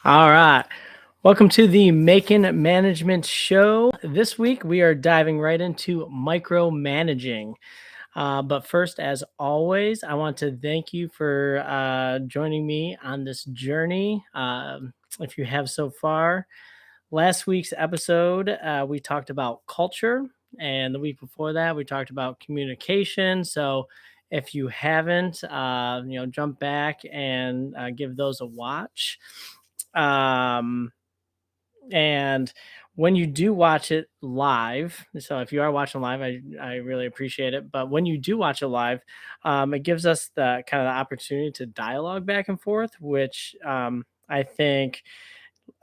All right. Welcome to the Making Management Show. This week we are diving right into micromanaging. But first, as always, I want to thank you for joining me on this journey. If you have so far, last week's episode, we talked about culture, and the week before that, we talked about communication. So if you haven't, jump back and give those a watch. Um, and when you do watch it live, so if you are watching live, I really appreciate it. But when you do watch it live, it gives us the kind of the opportunity to dialogue back and forth, which I think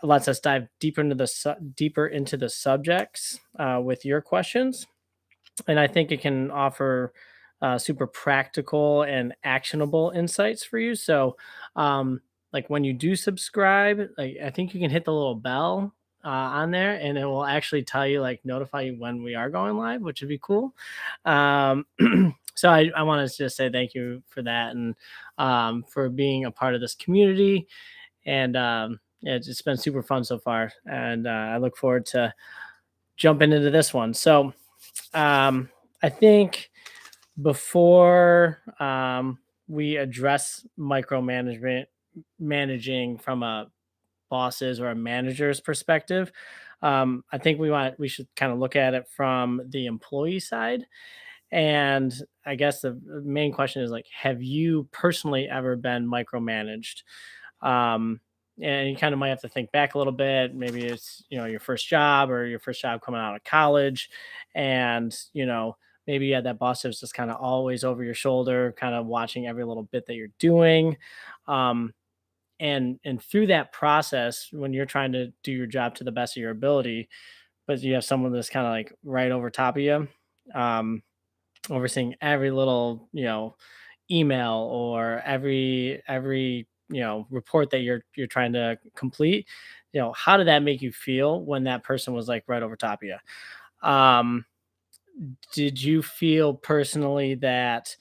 lets us dive deeper into deeper into the subjects with your questions, and I think it can offer super practical and actionable insights for you. So, like when you do subscribe, like I think you can hit the little bell on there, and it will actually tell you, like, notify you when we are going live, which would be cool. Um, so I want to just say thank you for that and for being a part of this community. And yeah, it's been super fun so far, and I look forward to jumping into this one. So um, I think before we address micromanagement, managing from a boss's or a manager's perspective, I think we should kind of look at it from the employee side. And I guess the main question is, like, have you personally ever been micromanaged? And you kind of might have to think back a little bit. Maybe it's, your first job or your first job coming out of college. And, maybe you had that boss that was just kind of always over your shoulder, kind of watching every little bit that you're doing. Um, and through that process, when you're trying to do your job to the best of your ability, but you have someone that's kind of like right over top of you, um, overseeing every little, email or every report that you're trying to complete. How did that make you feel when that person was like right over top of you? um did you feel personally that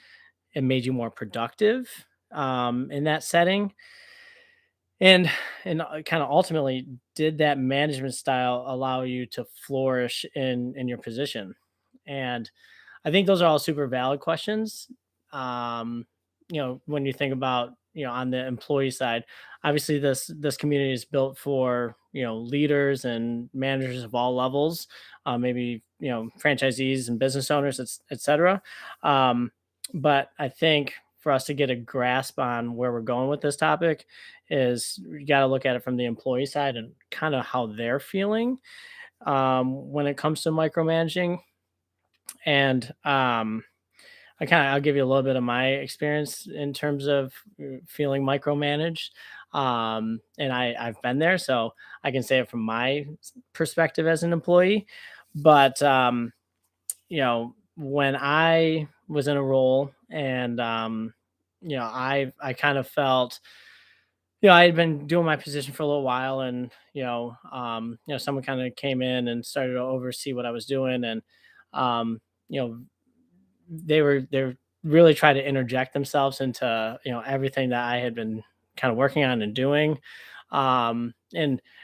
it made you more productive in that setting? And and kind of ultimately, did that management style allow you to flourish in your position? And I think those are all super valid questions. Um, when you think about, on the employee side, obviously this community is built for, leaders and managers of all levels, maybe, franchisees and business owners, etc. Um, but I think for us to get a grasp on where we're going with this topic is you got to look at it from the employee side and kind of how they're feeling when it comes to micromanaging. And I'll give you a little bit of my experience in terms of feeling micromanaged. And I've been there, so I can say it from my perspective as an employee. But when I was in a role, and I kind of felt, I had been doing my position for a little while, and someone kind of came in and started to oversee what I was doing, and um, you know, they really tried to interject themselves into, everything that I had been kind of working on and doing, and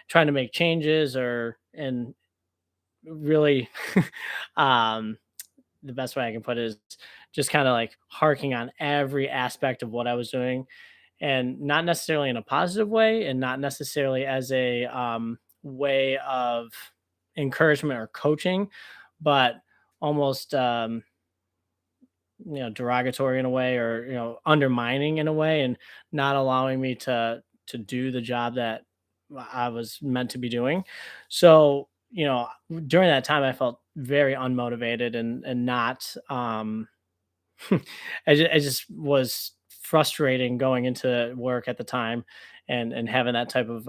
trying to make changes, or and really, um, the best way I can put it is just kind of like harking on every aspect of what I was doing, and not necessarily in a positive way, and not necessarily as a way of encouragement or coaching, but almost derogatory in a way, or undermining in a way, and not allowing me to do the job that I was meant to be doing. So during that time I felt very unmotivated, and not I just was frustrating going into work at the time, and having that type of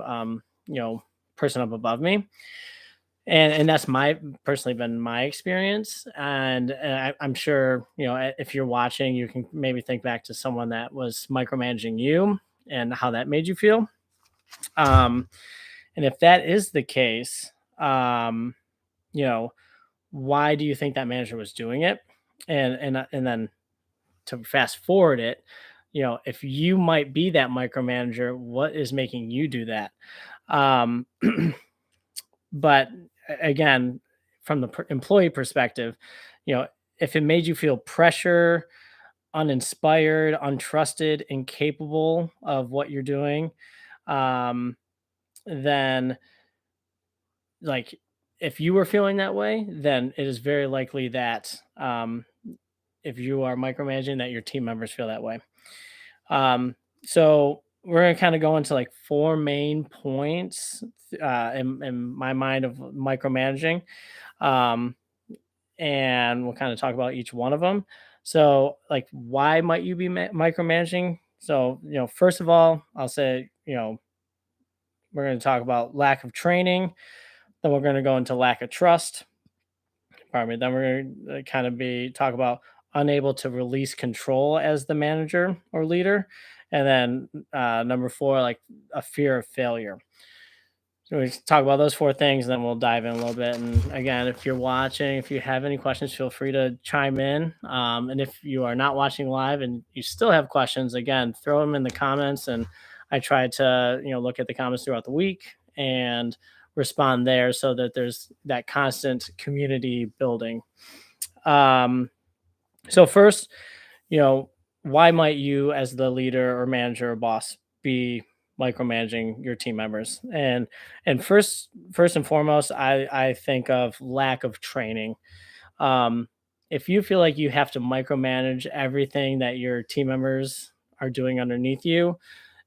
you know person up above me. And that's my personally been my experience. And I'm sure, if you're watching, you can maybe think back to someone that was micromanaging you and how that made you feel. um and if that is the case, um you know why do you think that manager was doing it? And then, to fast forward it, if you might be that micromanager, what is making you do that? Um, but again, from the employee perspective, you know, if it made you feel pressure, uninspired, untrusted, incapable of what you're doing, um, then like if you were feeling that way, then it is very likely that if you are micromanaging, that your team members feel that way. Um, so we're gonna kind of go into like four main points in my mind of micromanaging. Um, and we'll kind of talk about each one of them. So, like, why might you be micromanaging? So, first of all, I'll say, we're going to talk about lack of training. Then we're going to go into lack of trust. Pardon me. Then we're going to kind of be talk about unable to release control as the manager or leader, and then number four, like a fear of failure. So we talk about those four things, and then we'll dive in a little bit. And again, if you're watching, if you have any questions, feel free to chime in. And if you are not watching live and you still have questions, again, throw them in the comments. And I try to, look at the comments throughout the week and respond there, so that there's that constant community building. Um, so first, you know, why might you, as the leader or manager or boss, be micromanaging your team members? And first and foremost, I think of lack of training. Um, if you feel like you have to micromanage everything that your team members are doing underneath you,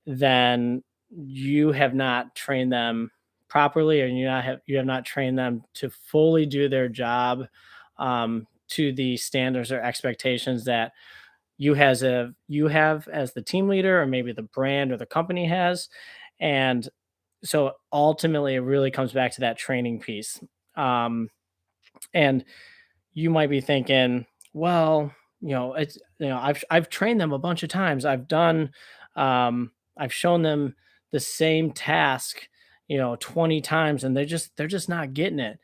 then you have not trained them properly, and you have not trained them to fully do their job to the standards or expectations that you have as the team leader, or maybe the brand or the company has. And so ultimately it really comes back to that training piece. um, and you might be thinking, well, it's I've trained them a bunch of times. I've shown them the same task 20 times, and they're just not getting it.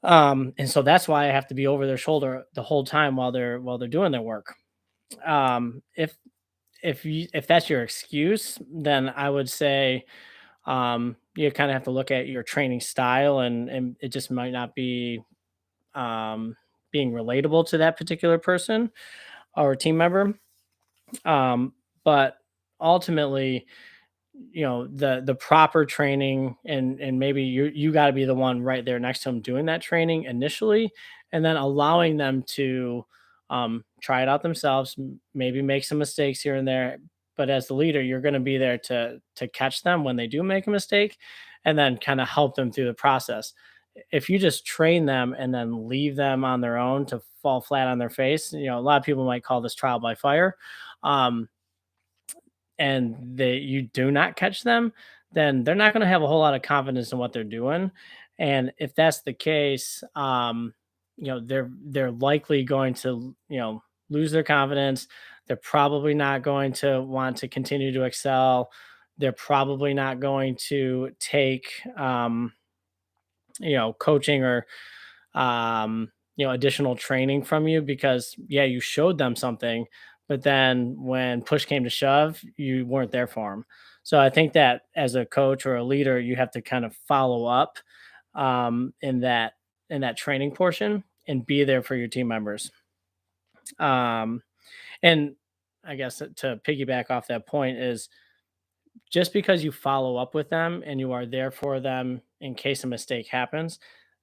And so that's why I have to be over their shoulder the whole time while they're doing their work. If that's your excuse, then I would say you kind of have to look at your training style, and it just might not be um, being relatable to that particular person or team member. But ultimately, the proper training, and maybe you got to be the one right there next to them doing that training initially, and then allowing them to try it out themselves, maybe make some mistakes here and there. But as the leader, you're going to be there to catch them when they do make a mistake, and then kind of help them through the process. If you just train them and then leave them on their own to fall flat on their face, a lot of people might call this trial by fire. Um, and you do not catch them, then they're not going to have a whole lot of confidence in what they're doing. And if that's the case, they're likely going to lose their confidence. They're probably not going to want to continue to excel. They're probably not going to take coaching or additional training from you, because yeah, you showed them something, but then when push came to shove, you weren't there for them. So I think that as a coach or a leader, you have to kind of follow up in that training portion and be there for your team members. Um, and I guess to piggyback off that point is, just because you follow up with them and you are there for them in case a mistake happens,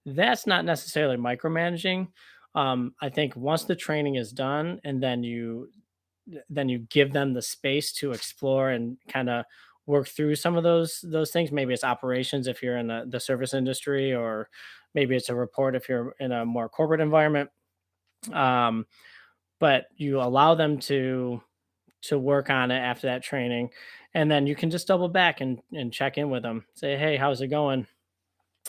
that's not necessarily micromanaging. I think once the training is done, and then you give them the space to explore and kind of work through some of those things. Maybe it's operations if you're in the service industry, or maybe it's a report if you're in a more corporate environment. Um, but you allow them to work on it after that training, and then you can just double back and check in with them, say, hey, how's it going?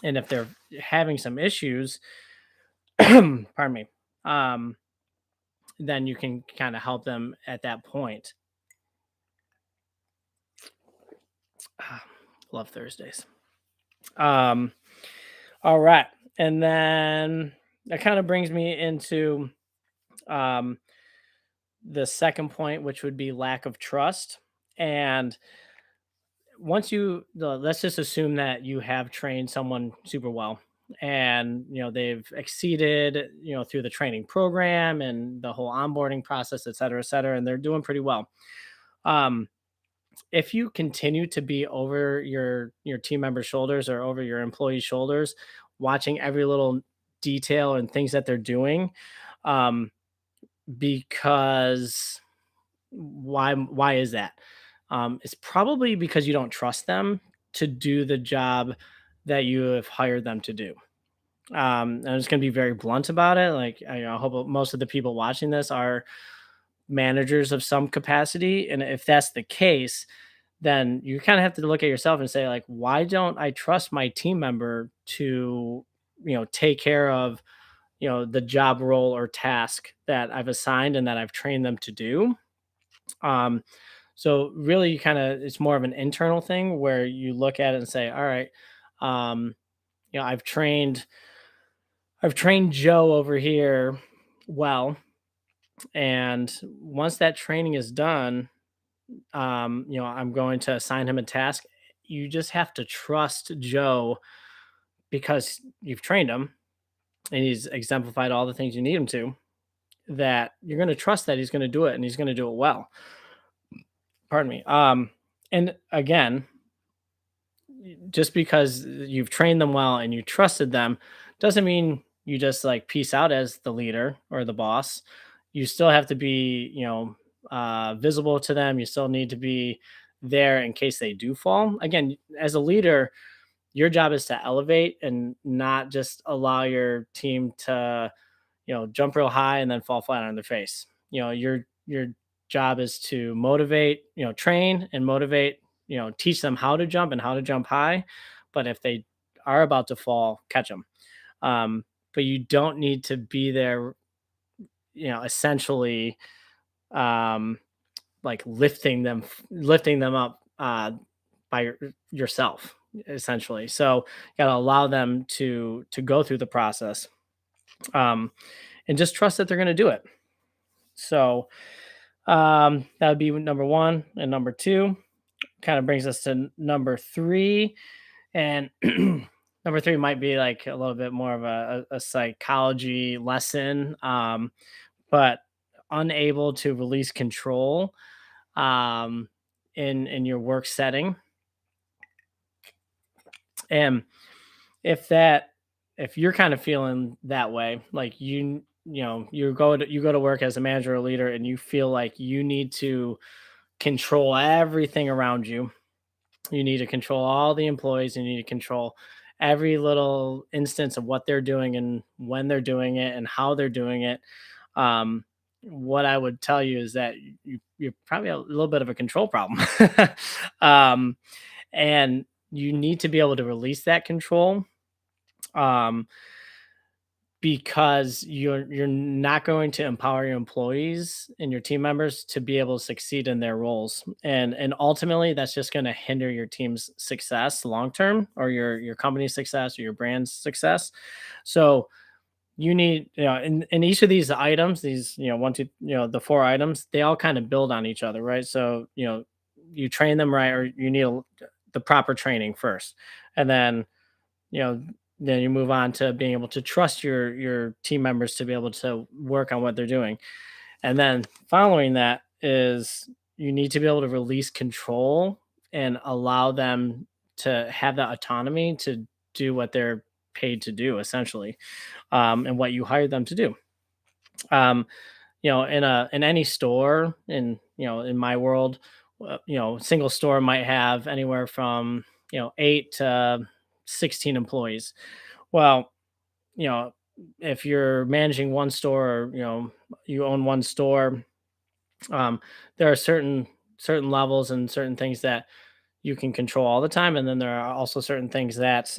And if they're having some issues, pardon me, um, then you can kind of help them at that point. Ah, love Thursdays. um all right, and then that kind of brings me into um the second point, which would be lack of trust. And let's just assume that you have trained someone super well, and they've exceeded through the training program and the whole onboarding process, et cetera, and they're doing pretty well. um if you continue to be over your team members' shoulders or over your employees' shoulders, watching every little detail and things that they're doing, um, because why is that? It's probably because you don't trust them to do the job that you have hired them to do. And I'm just going to be very blunt about it. Like, I hope most of the people watching this are managers of some capacity, and if that's the case, then you kind of have to look at yourself and say, like, why don't I trust my team member to take care of the job role or task that I've assigned and that I've trained them to do. um so really, you kind of, it's more of an internal thing where you look at it and say, all right, um I've trained Joe over here well, and once that training is done, I'm going to assign him a task. You just have to trust Joe because you've trained him and he's exemplified all the things you need him to, that you're going to trust that he's going to do it and he's going to do it well. Pardon me. And again, just because you've trained them well and you trusted them doesn't mean you just like peace out as the leader or the boss. You still have to be, visible to them. You still need to be there in case they do fall. Again, as a leader, your job is to elevate and not just allow your team to, jump real high and then fall flat on their face. Your job is to motivate, train and motivate, teach them how to jump and how to jump high. But if they are about to fall, catch them. But you don't need to be there, essentially, um, like lifting them up by yourself, essentially. So you got to allow them to go through the process, um, and just trust that they're going to do it. So that would be number one, and number two kind of brings us to number three. And number three might be like a little bit more of a psychology lesson, but unable to release control um, in your work setting. And if that if you're kind of feeling that way, like you go to work as a manager or leader and you feel like you need to control everything around you. You need to control all the employees. You need to control every little instance of what they're doing and when they're doing it and how they're doing it. Um, what I would tell you is that you're probably a little bit of a control problem. um, and you need to be able to release that control, um, because you're not going to empower your employees and your team members to be able to succeed in their roles, and ultimately that's just going to hinder your team's success long term, or your company's success or your brand's success. So you need, in each of these items, these, one, two, the four items, they all kind of build on each other, right? So you train them right, or you need the proper training first, and you know then you move on to being able to trust your team members to be able to work on what they're doing. And then following that is, you need to be able to release control and allow them to have that autonomy to do what they're paid to do, essentially, and what you hired them to do. um, in any store, in my world, single store might have anywhere from 8 to 16 employees. Well, you know, if you're managing one store, or you own one store, there are certain levels and certain things that you can control all the time, and then there are also certain things that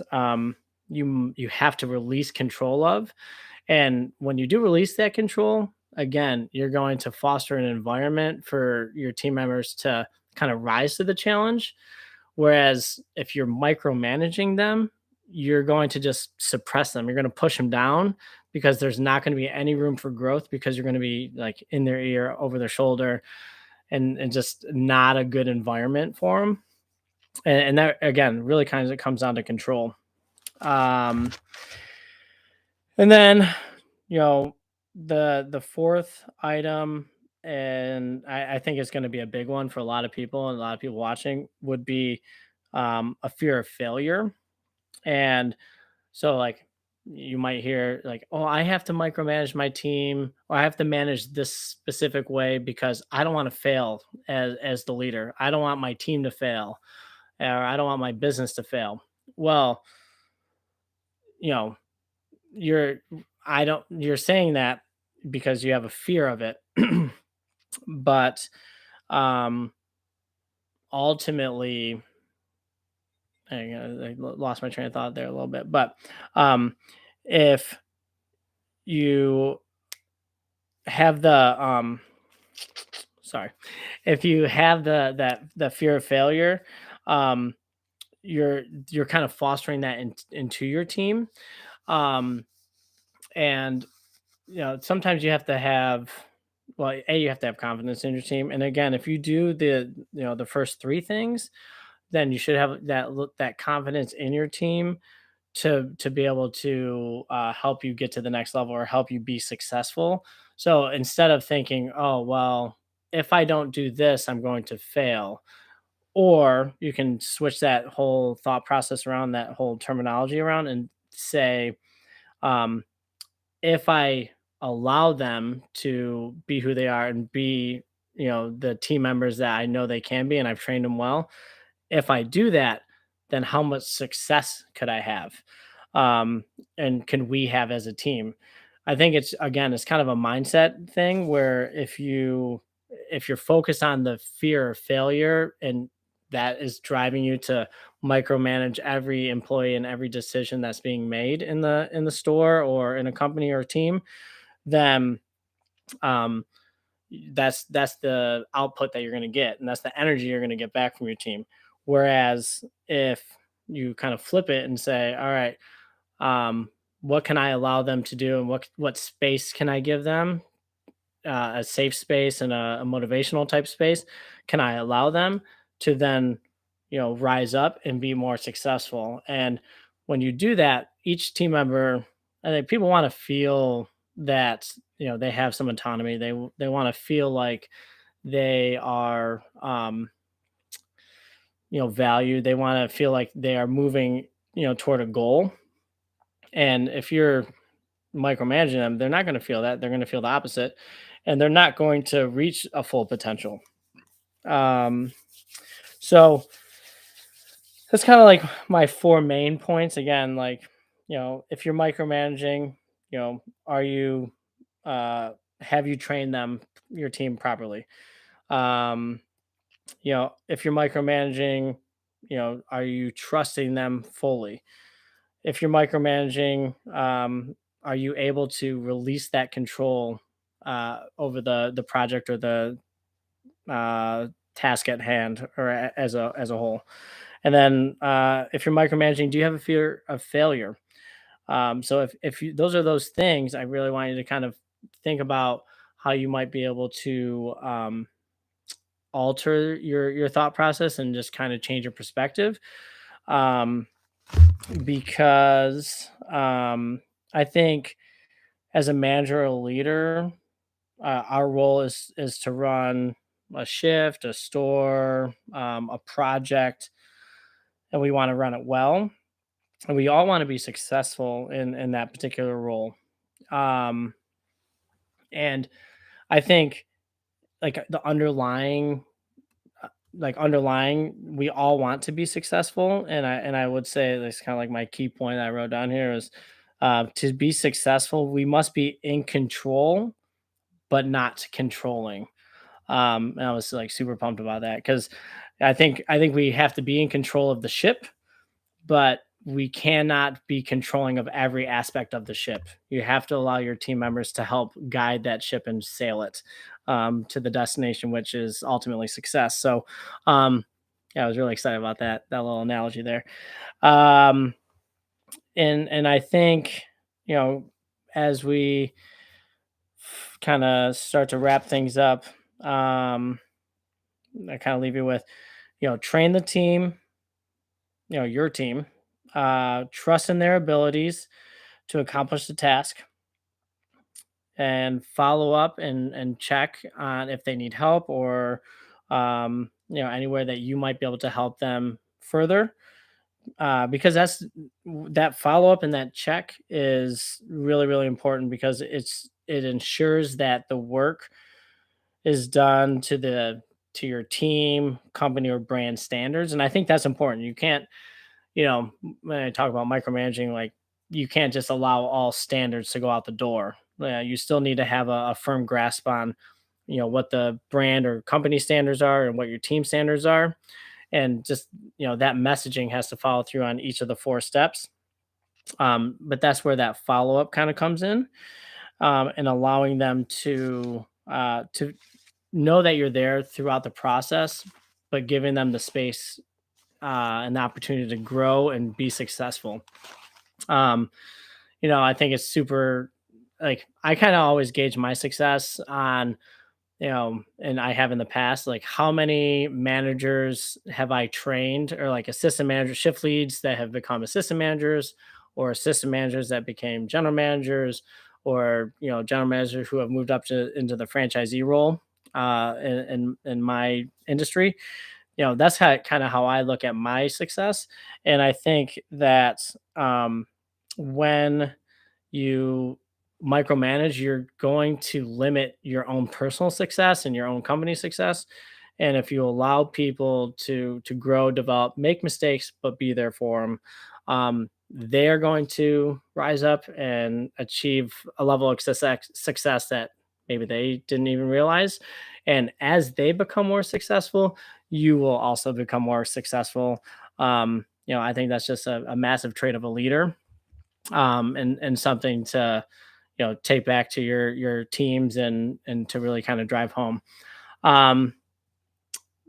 you have to release control of. And when you do release that control, again, you're going to foster an environment for your team members to kind of rise to the challenge. Whereas if you're micromanaging them, you're going to just suppress them. You're going to push them down because there's not going to be any room for growth, because you're going to be like in their ear, over their shoulder, and just not a good environment for them. And that again really kind of comes down to control. Um, and then you know the fourth item, and I think it's going to be a big one for a lot of people and a lot of people watching, would be a fear of failure. And so, like, you might hear, like, oh, I have to micromanage my team, or I have to manage this specific way because I don't want to fail as the leader. I don't want my team to fail, or I don't want my business to fail. Well, you know, you're I don't you're saying that because you have a fear of it. But um ultimately, lost my train of thought there a little bit. But um if you have the sorry, if you have the fear of failure, um you're you're kind of fostering that into your team. um and sometimes you have to have, well, a, you have to have confidence in your team. And again, if you do the first three things, then you should have that confidence in your team to be able to help you get to the next level or help you be successful. So instead of thinking, oh well, if I don't do this, I'm going to fail, or you can switch that whole thought process around, that whole terminology around, and say, um, if I allow them to be who they are and be, the team members that I know they can be, and I've trained them well, if I do that, then how much success could I have? Um, and can we have as a team? I think it's, again, it's kind of a mindset thing where if you're focused on the fear of failure, and that is driving you to micromanage every employee and every decision that's being made in the store or in a company or a team, then um that's the output that you're going to get, and that's the energy you're going to get back from your team. Whereas if you kind of flip it and say, all right, um what can I allow them to do, and what space can I give them, a safe space and a motivational type space, can I allow them to then, rise up and be more successful? And when you do that, each team member, I think people want to feel that, they have some autonomy. They want to feel like they are, valued. They want to feel like they are moving, toward a goal. And if you're micromanaging them, they're not going to feel that. They're going to feel the opposite, and they're not going to reach a full potential. Um, so that's kind of like my four main points. Again, like, if you're micromanaging, are you, uh, have you trained them, your team, properly? Um, if you're micromanaging, are you trusting them fully? If you're micromanaging, are you able to release that control over the project or the task at hand, or as a whole? And then if you're micromanaging, do you have a fear of failure? So if you, those are those things, I really want you to kind of think about how you might be able to alter your thought process and just kind of change your perspective. Um, because I think as a manager or a leader, our role is to run a shift, a store, a project, and we want to run it well, and we all want to be successful in that particular role. Um, and I think, like, the underlying, we all want to be successful. And I would say that's kind of like my key point I wrote down here is, to be successful, we must be in control but not controlling. And I was like super pumped about that because I think we have to be in control of the ship, but we cannot be controlling of every aspect of the ship. You have to allow your team members to help guide that ship and sail it to the destination, which is ultimately success. So, yeah, I was really excited about that little analogy there. Um, and I think, you know as we kind of start to wrap things up, I kind of leave you with, train the team, your team, trust in their abilities to accomplish the task, and follow up and check on if they need help, or anywhere that you might be able to help them further, because that follow up and that check is really, really important, because it ensures that the work is done to your team, company, or brand standards. And I think that's important. You can't, when I talk about micromanaging, like, you can't just allow all standards to go out the door. You still need to have a firm grasp on, what the brand or company standards are and what your team standards are. And just, that messaging has to follow through on each of the four steps. But that's where that follow up kind of comes in, and allowing them to know that you're there throughout the process, but giving them the space, and the opportunity to grow and be successful. Um, I think it's super, like, I kind of always gauge my success on, and I have in the past, like, how many managers have I trained, or like assistant manager, shift leads that have become assistant managers, or assistant managers that became general managers, or, general managers who have moved up into the franchisee role, in my industry. That's how kind of how I look at my success. And I think that, when you micromanage, you're going to limit your own personal success and your own company success. And if you allow people to grow, develop, make mistakes, but be there for them, they are going to rise up and achieve a level of success that maybe they didn't even realize. And as they become more successful, you will also become more successful. I think that's just a massive trait of a leader, and something to, take back to your teams, and to really kind of drive home. Um,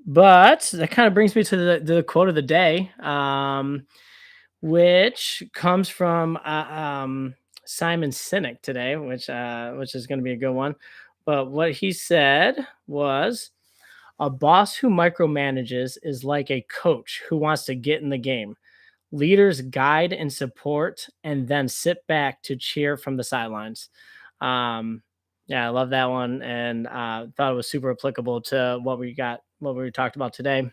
but that kind of brings me to the quote of the day, which comes from, Simon Sinek today, which is going to be a good one. But what he said was, "A boss who micromanages is like a coach who wants to get in the game. Leaders guide and support, and then sit back to cheer from the sidelines." Yeah, I love that one, and thought it was super applicable to what we talked about today.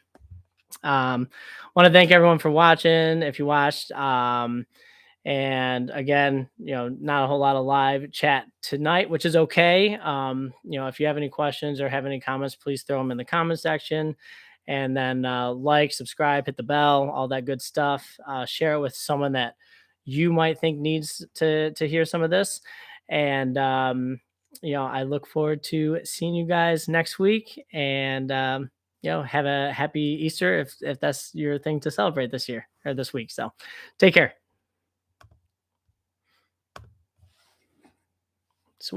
Want to thank everyone for watching. If you watched, and again, not a whole lot of live chat tonight, which is okay. If you have any questions or have any comments, please throw them in the comment section. And then, like, subscribe, hit the bell, all that good stuff. Share it with someone that you might think needs to hear some of this. And, I look forward to seeing you guys next week. And, have a happy Easter if that's your thing to celebrate this year or this week. So take care.